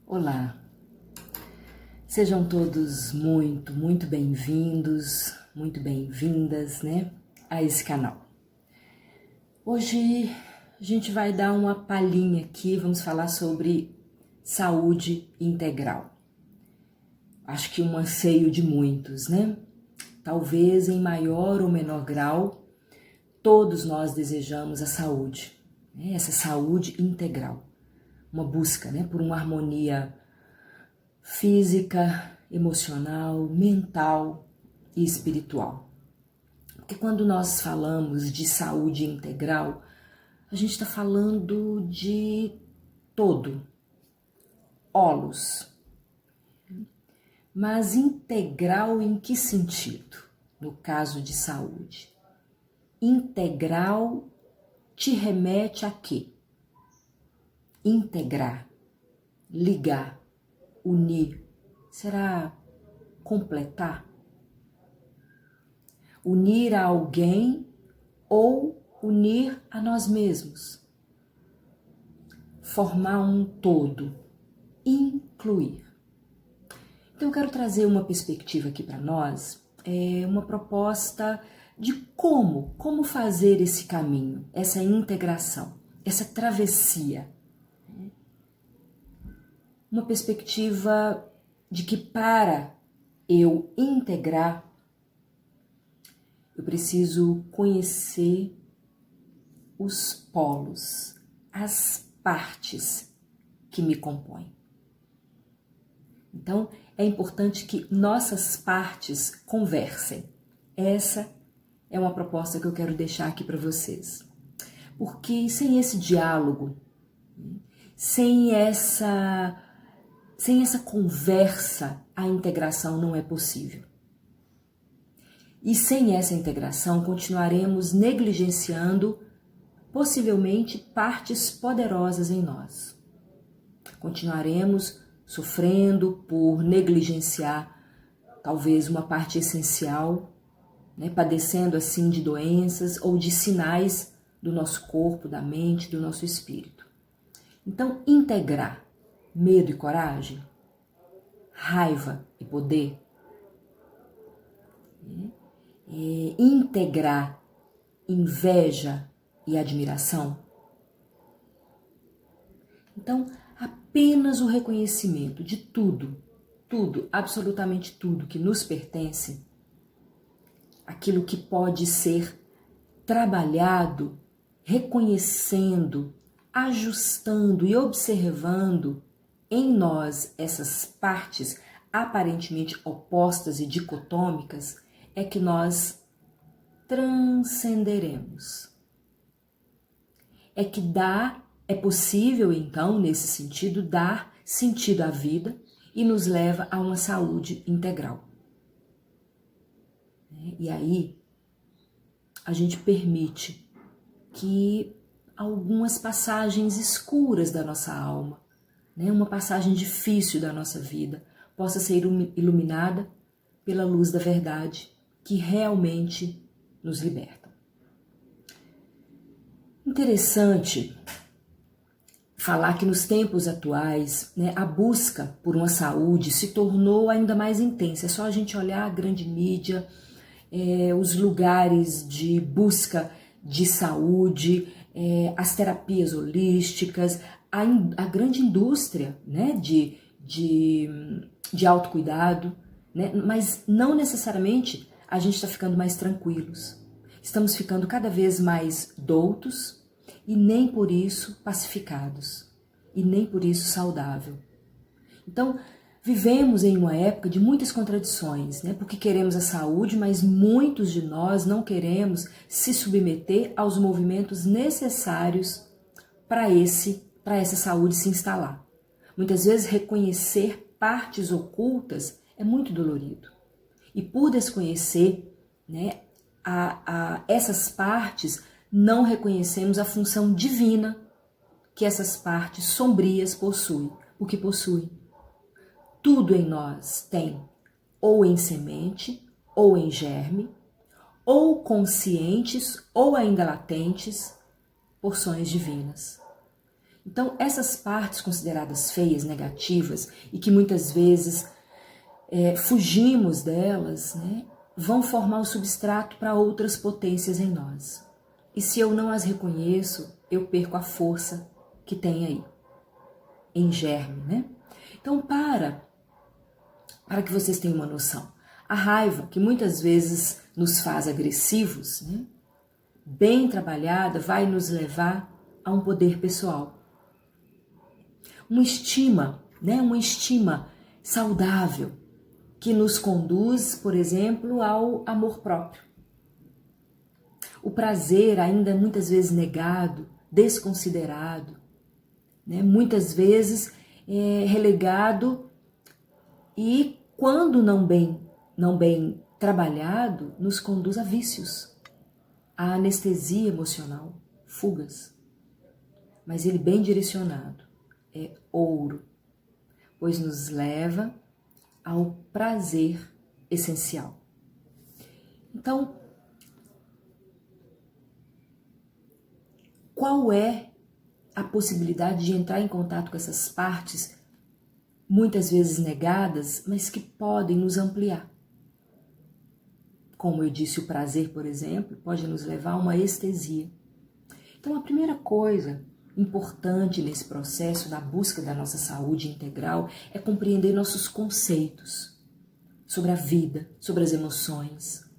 Olá, sejam todos muito bem-vindos, muito bem-vindas, a esse canal. Hoje a gente vai dar uma palhinha aqui, vamos falar sobre saúde integral. Acho que um anseio de muitos, Talvez em maior ou menor grau, todos nós desejamos a saúde, essa saúde integral. Uma busca, por uma harmonia física, emocional, mental e espiritual. Porque quando nós falamos de saúde integral, a gente está falando de todo, holos. Mas integral em que sentido? No caso de saúde. Integral te remete a quê? Integrar, ligar, unir. Será completar? Unir a alguém ou unir a nós mesmos? Formar um todo, incluir. Então eu quero trazer uma perspectiva aqui para nós, uma proposta de como fazer esse caminho, essa integração, essa travessia. Uma perspectiva de que para eu integrar, eu preciso conhecer os polos, as partes que me compõem. Então, é importante que nossas partes conversem. Essa é uma proposta que eu quero deixar aqui para vocês. Porque sem esse diálogo, sem essa conversa, a integração não é possível. E sem essa integração, continuaremos negligenciando, possivelmente, partes poderosas em nós. Continuaremos sofrendo por negligenciar, talvez, uma parte essencial, padecendo, assim, de doenças ou de sinais do nosso corpo, da mente, do nosso espírito. Então, integrar medo e coragem, raiva e poder, integrar inveja e admiração. Então, apenas o reconhecimento de tudo, absolutamente tudo que nos pertence, aquilo que pode ser trabalhado, reconhecendo, ajustando e observando em nós essas partes aparentemente opostas e dicotômicas, é que nós transcenderemos. É possível, então, nesse sentido, dar sentido à vida e nos leva a uma saúde integral. E aí, a gente permite que algumas passagens escuras da nossa alma, uma passagem difícil da nossa vida, possa ser iluminada pela luz da verdade que realmente nos liberta. Interessante falar que nos tempos atuais, a busca por uma saúde se tornou ainda mais intensa. É só a gente olhar a grande mídia, os lugares de busca de saúde, as terapias holísticas, a grande indústria de autocuidado, mas não necessariamente a gente está ficando mais tranquilos. Estamos ficando cada vez mais doutos e nem por isso pacificados, e nem por isso saudável. Então, vivemos em uma época de muitas contradições, porque queremos a saúde, mas muitos de nós não queremos se submeter aos movimentos necessários para essa saúde se instalar. Muitas vezes reconhecer partes ocultas é muito dolorido. E por desconhecer essas partes, não reconhecemos a função divina que essas partes sombrias possuem. O que possuem? Tudo em nós tem, ou em semente, ou em germe, ou conscientes, ou ainda latentes, porções divinas. Então, essas partes consideradas feias, negativas, e que muitas vezes fugimos delas, né, vão formar o substrato para outras potências em nós. E se eu não as reconheço, eu perco a força que tem aí, em germe, né? Então, para que vocês tenham uma noção, a raiva, que muitas vezes nos faz agressivos, né, bem trabalhada, vai nos levar a um poder pessoal. Uma estima, né, uma estima saudável, que nos conduz, por exemplo, ao amor próprio. O prazer ainda muitas vezes negado, desconsiderado, né, muitas vezes relegado e, quando não bem trabalhado, nos conduz a vícios, a anestesia emocional, fugas. Mas ele bem direcionado é ouro, pois nos leva ao prazer essencial. Então, qual é a possibilidade de entrar em contato com essas partes, muitas vezes negadas, mas que podem nos ampliar? Como eu disse, o prazer, por exemplo, pode nos levar a uma estesia. Então, a primeira coisa importante nesse processo da busca da nossa saúde integral é compreender nossos conceitos sobre a vida, sobre as emoções,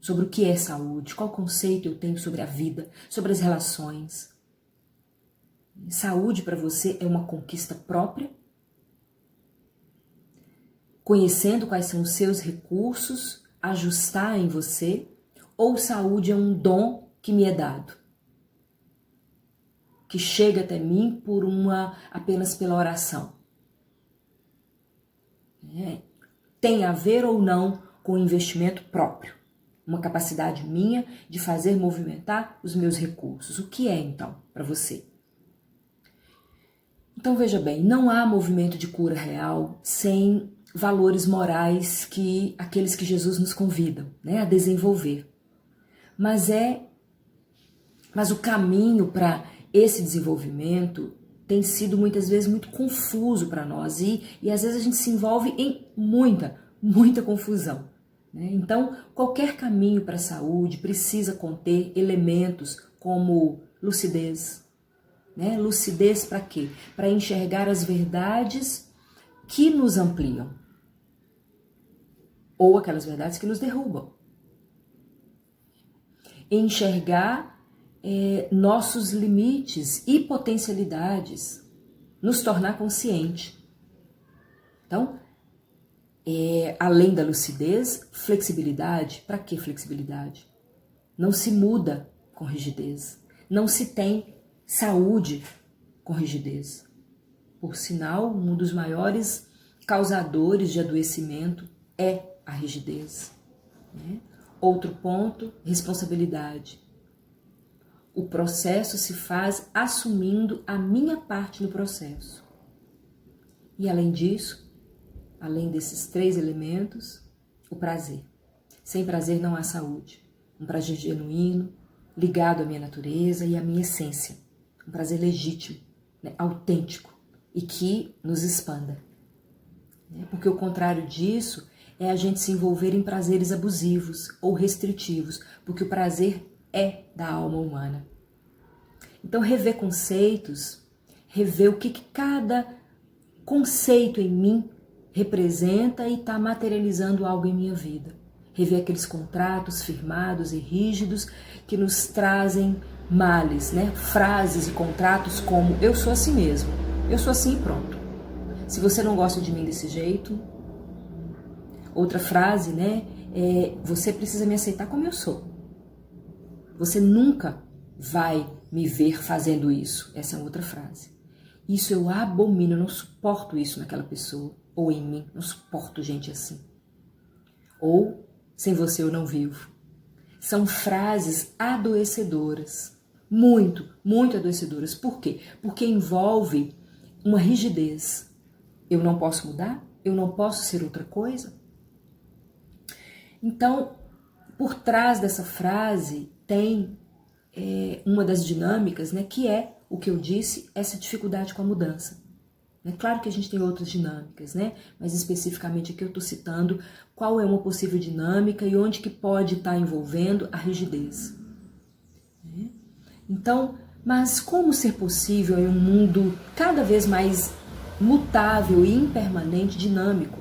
sobre o que é saúde, qual conceito eu tenho sobre a vida, sobre as relações. Saúde para você é uma conquista própria, conhecendo quais são os seus recursos, ajustar em você, ou saúde é um dom que me é dado, que chega até mim apenas pela oração. Tem a ver ou não com investimento próprio, uma capacidade minha de fazer movimentar os meus recursos. O que é então para você? Então veja bem, não há movimento de cura real sem valores morais que aqueles que Jesus nos convida, né, a desenvolver. Mas o caminho para esse desenvolvimento tem sido muitas vezes muito confuso para nós e às vezes a gente se envolve em muita confusão, né? Então, qualquer caminho para a saúde precisa conter elementos como lucidez, né? Lucidez para quê? Para enxergar as verdades que nos ampliam ou aquelas verdades que nos derrubam. Enxergar nossos limites e potencialidades, nos tornar consciente. Então, além da lucidez, flexibilidade. Para que flexibilidade? Não se muda com rigidez. Não se tem saúde com rigidez. Por sinal, um dos maiores causadores de adoecimento é a rigidez, né? Outro ponto, responsabilidade. O processo se faz assumindo a minha parte no processo. E além disso, além desses 3 elementos, o prazer. Sem prazer não há saúde. Um prazer genuíno, ligado à minha natureza e à minha essência. Um prazer legítimo, né, autêntico e que nos expanda. Porque o contrário disso é a gente se envolver em prazeres abusivos ou restritivos, porque o prazer é da alma humana. Então, rever conceitos, rever o que cada conceito em mim representa e está materializando algo em minha vida. Rever aqueles contratos firmados e rígidos que nos trazem males, né? Frases e contratos como eu sou assim mesmo, eu sou assim e pronto. Se você não gosta de mim desse jeito, outra frase, né? Você precisa me aceitar como eu sou. Você nunca vai me ver fazendo isso. Essa é outra frase. Isso eu abomino, eu não suporto isso naquela pessoa. Ou em mim, não suporto gente assim. Ou, sem você eu não vivo. São frases adoecedoras. Muito adoecedoras. Por quê? Porque envolve uma rigidez. Eu não posso mudar? Eu não posso ser outra coisa? Então, por trás dessa frase tem uma das dinâmicas, né, que é o que eu disse, essa dificuldade com a mudança. É claro que a gente tem outras dinâmicas, né? Mas especificamente aqui eu estou citando qual é uma possível dinâmica e onde que pode estar envolvendo a rigidez. Então, mas como ser possível em um mundo cada vez mais mutável e impermanente, dinâmico?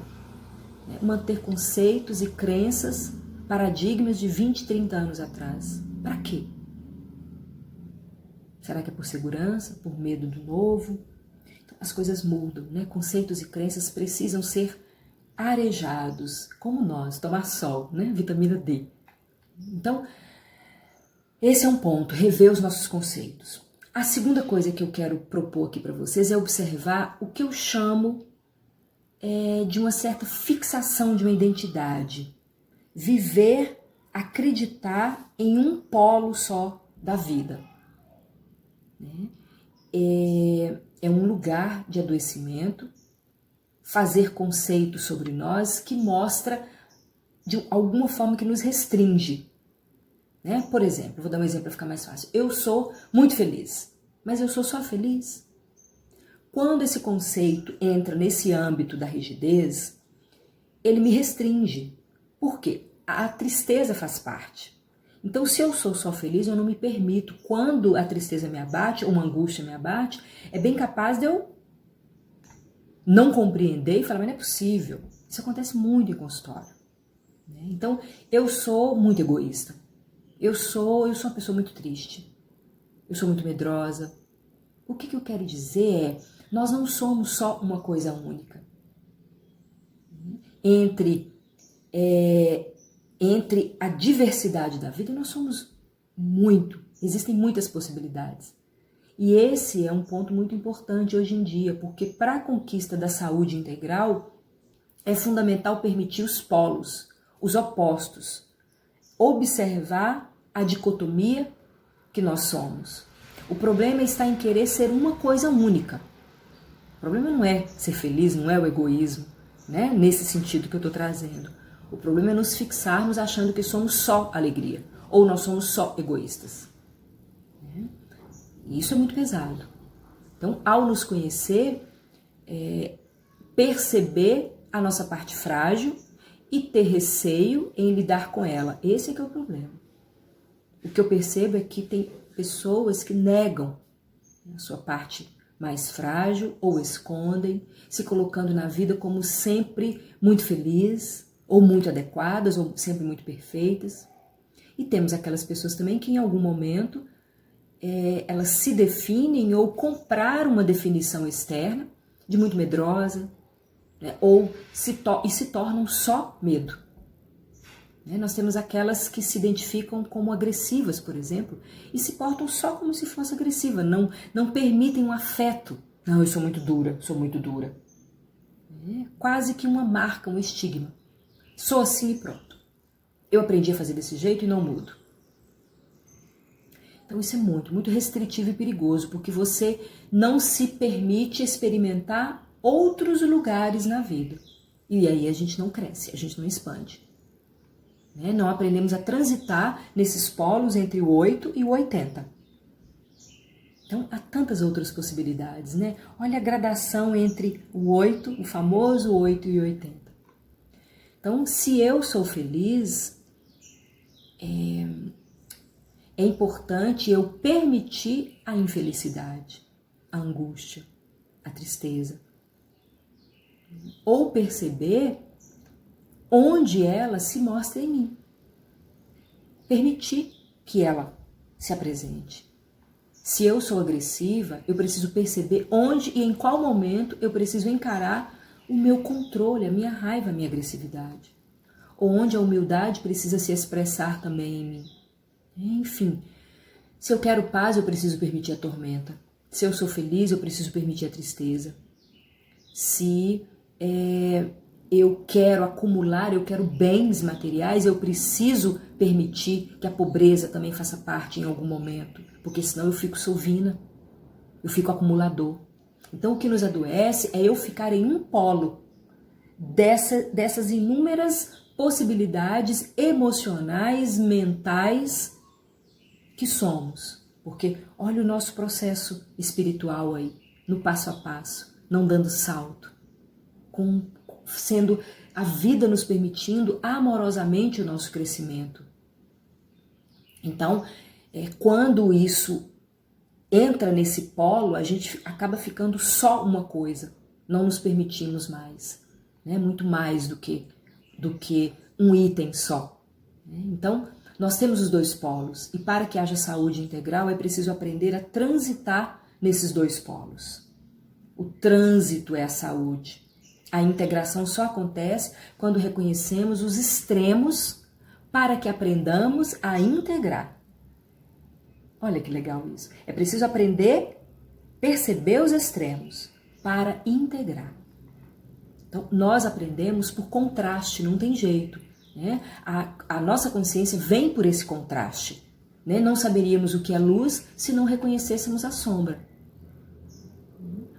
Manter conceitos e crenças, paradigmas de 20, 30 anos atrás. Para quê? Será que é por segurança, por medo do novo? Então, as coisas mudam, né? Conceitos e crenças precisam ser arejados, como nós, tomar sol, né? Vitamina D. Então, esse é um ponto, rever os nossos conceitos. A segunda coisa que eu quero propor aqui para vocês é observar o que eu chamo de uma certa fixação de uma identidade. Viver, acreditar em um polo só da vida. É um lugar de adoecimento, fazer conceitos sobre nós que mostra de alguma forma que nos restringe. Por exemplo, vou dar um exemplo para ficar mais fácil. Eu sou muito feliz, mas eu sou só feliz? Quando esse conceito entra nesse âmbito da rigidez, ele me restringe. Por quê? A tristeza faz parte. Então, se eu sou só feliz, eu não me permito. Quando a tristeza me abate, ou uma angústia me abate, é bem capaz de eu não compreender e falar, mas não é possível. Isso acontece muito em consultório. Então, eu sou muito egoísta. Eu sou uma pessoa muito triste. Eu sou muito medrosa. O que eu quero dizer é, nós não somos só uma coisa única. Entre a diversidade da vida, nós somos muito. Existem muitas possibilidades. E esse é um ponto muito importante hoje em dia, porque para a conquista da saúde integral, é fundamental permitir os polos, os opostos. Observar a dicotomia que nós somos. O problema está em querer ser uma coisa única. O problema não é ser feliz, não é o egoísmo, né? Nesse sentido que eu estou trazendo. O problema é nos fixarmos achando que somos só alegria, ou nós somos só egoístas. E isso é muito pesado. Então, ao nos conhecer, perceber a nossa parte frágil e ter receio em lidar com ela. Esse é que é o problema. O que eu percebo é que tem pessoas que negam a sua parte mais frágil ou escondem, se colocando na vida como sempre muito feliz, ou muito adequadas, ou sempre muito perfeitas. E temos aquelas pessoas também que em algum momento elas se definem ou compraram uma definição externa de muito medrosa, né, ou se tornam só medo. Nós temos aquelas que se identificam como agressivas, por exemplo, e se portam só como se fosse agressiva, não permitem um afeto. Não, eu sou muito dura, sou muito dura. Quase que uma marca, um estigma. Sou assim e pronto. Eu aprendi a fazer desse jeito e não mudo. Então isso é muito, muito restritivo e perigoso, porque você não se permite experimentar outros lugares na vida. E aí a gente não cresce, a gente não expande. Não aprendemos a transitar nesses polos entre o 8 e o 80. Então, há tantas outras possibilidades, né? Olha a gradação entre o 8, o famoso 8 e 80. Então, se eu sou feliz, é importante eu permitir a infelicidade, a angústia, a tristeza. Ou perceber onde ela se mostra em mim. Permitir que ela se apresente. Se eu sou agressiva, eu preciso perceber onde e em qual momento eu preciso encarar o meu controle, a minha raiva, a minha agressividade. Ou onde a humildade precisa se expressar também em mim. Enfim, se eu quero paz, eu preciso permitir a tormenta. Se eu sou feliz, eu preciso permitir a tristeza. Se eu quero acumular, eu quero bens materiais, eu preciso permitir que a pobreza também faça parte em algum momento, porque senão eu fico sovina, eu fico acumulador. Então o que nos adoece é eu ficar em um polo dessas inúmeras possibilidades emocionais, mentais que somos. Porque olha o nosso processo espiritual aí, no passo a passo, não dando salto, sendo a vida nos permitindo amorosamente o nosso crescimento. Então, quando isso entra nesse polo, a gente acaba ficando só uma coisa, não nos permitimos mais, né? Muito mais do que um item só. Então, nós temos os dois polos, e para que haja saúde integral é preciso aprender a transitar nesses dois polos. O trânsito é a saúde. A integração só acontece quando reconhecemos os extremos para que aprendamos a integrar. Olha que legal isso. É preciso aprender, perceber os extremos para integrar. Então, nós aprendemos por contraste, não tem jeito, né? A nossa consciência vem por esse contraste, né? Não saberíamos o que é luz se não reconhecêssemos a sombra.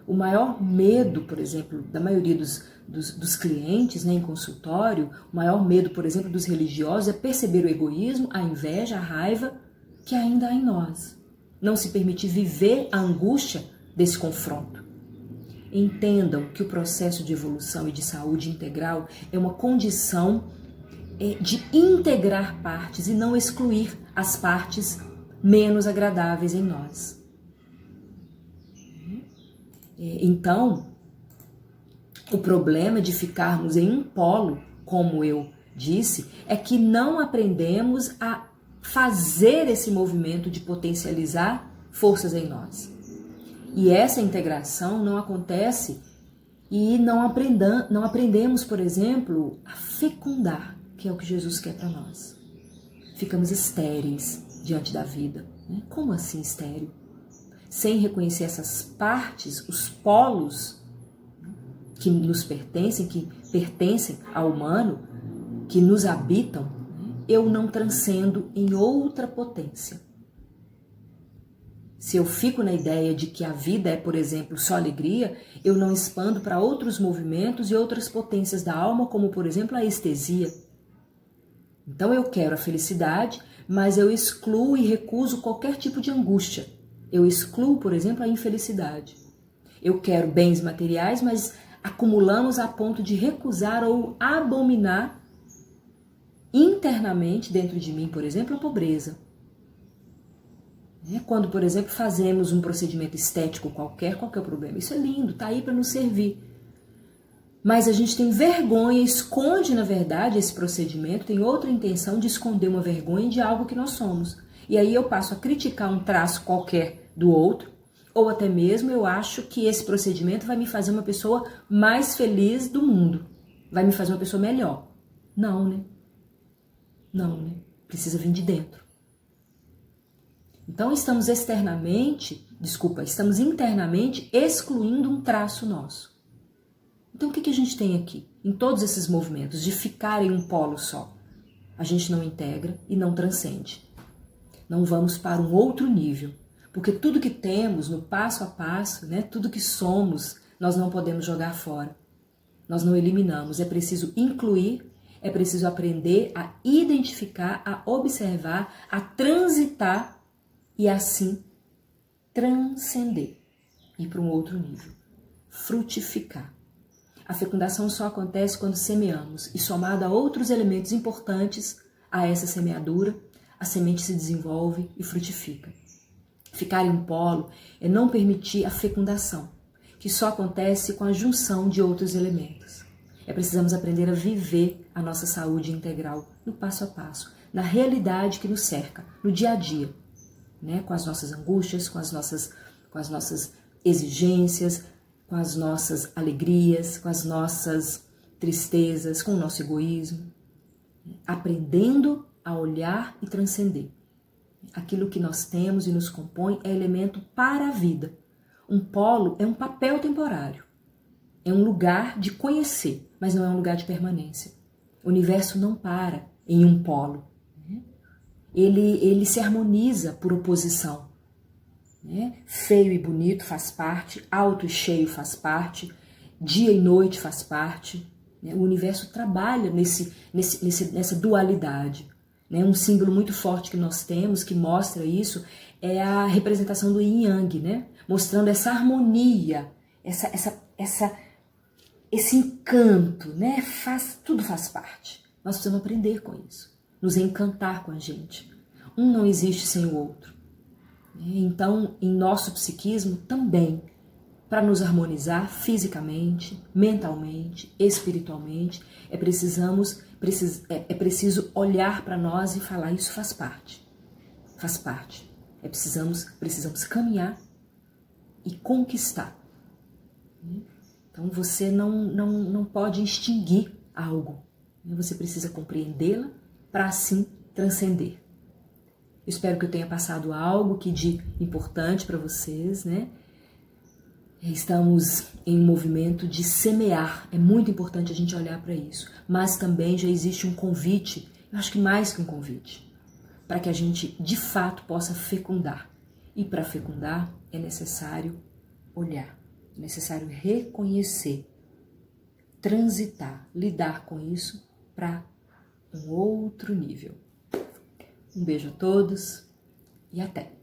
O maior medo, por exemplo, da maioria dos clientes, né, em consultório, o maior medo, por exemplo, dos religiosos é perceber o egoísmo, a inveja, a raiva que ainda há em nós. Não se permitir viver a angústia desse confronto. Entendam que o processo de evolução e de saúde integral é uma condição de integrar partes e não excluir as partes menos agradáveis em nós. Então, o problema de ficarmos em um polo, como eu disse, é que não aprendemos a fazer esse movimento de potencializar forças em nós. E essa integração não acontece e não aprendemos, por exemplo, a fecundar, que é o que Jesus quer para nós. Ficamos estéreis diante da vida. Né? Como assim estéril? Sem reconhecer essas partes, os polos que nos pertencem, que pertencem ao humano, que nos habitam, eu não transcendo em outra potência. Se eu fico na ideia de que a vida é, por exemplo, só alegria, eu não expando para outros movimentos e outras potências da alma, como, por exemplo, a estesia. Então eu quero a felicidade, mas eu excluo e recuso qualquer tipo de angústia. Eu excluo, por exemplo, a infelicidade. Eu quero bens materiais, mas acumulamos a ponto de recusar ou abominar internamente, dentro de mim, por exemplo, a pobreza. Quando, por exemplo, fazemos um procedimento estético qualquer, qual que é o problema? Isso é lindo, está aí para nos servir. Mas a gente tem vergonha, esconde, na verdade, esse procedimento, tem outra intenção de esconder uma vergonha de algo que nós somos. E aí eu passo a criticar um traço qualquer do outro, ou até mesmo eu acho que esse procedimento vai me fazer uma pessoa mais feliz do mundo, vai me fazer uma pessoa melhor. Não, né? Não, né? Precisa vir de dentro. Então estamos internamente excluindo um traço nosso. Então o que a gente tem aqui? Em todos esses movimentos de ficar em um polo só, a gente não integra e não transcende. Não vamos para um outro nível. Porque tudo que temos no passo a passo, né, tudo que somos, nós não podemos jogar fora. Nós não eliminamos. É preciso incluir, é preciso aprender a identificar, a observar, a transitar e assim transcender. Ir para um outro nível. Frutificar. A fecundação só acontece quando semeamos e, somado a outros elementos importantes a essa semeadura, a semente se desenvolve e frutifica. Ficar em um polo é não permitir a fecundação, que só acontece com a junção de outros elementos. Precisamos aprender a viver a nossa saúde integral no passo a passo, na realidade que nos cerca, no dia a dia, né? Com as nossas angústias, com as nossas exigências, com as nossas alegrias, com as nossas tristezas, com o nosso egoísmo, aprendendo a olhar e transcender. Aquilo que nós temos e nos compõe é elemento para a vida. Um polo é um papel temporário. É um lugar de conhecer, mas não é um lugar de permanência. O universo não para em um polo. Ele se harmoniza por oposição. Feio e bonito faz parte, alto e cheio faz parte, dia e noite faz parte. O universo trabalha nessa dualidade. né? Um símbolo muito forte que nós temos, que mostra isso, é a representação do Yin Yang, né? Mostrando essa harmonia, esse encanto, né? Tudo faz parte. Nós precisamos aprender com isso, nos encantar com a gente. Um não existe sem o outro. Então, em nosso psiquismo também, para nos harmonizar fisicamente, mentalmente, espiritualmente, é preciso olhar para nós e falar: isso faz parte. Faz parte. Precisamos caminhar e conquistar. Então você não pode extinguir algo. Você precisa compreendê-la para assim transcender. Eu espero que eu tenha passado algo que de importante para vocês, né? Estamos em um movimento de semear. É muito importante a gente olhar para isso. Mas também já existe um convite, eu acho que mais que um convite, para que a gente de fato possa fecundar. E para fecundar é necessário olhar, é necessário reconhecer, transitar, lidar com isso para um outro nível. Um beijo a todos e até!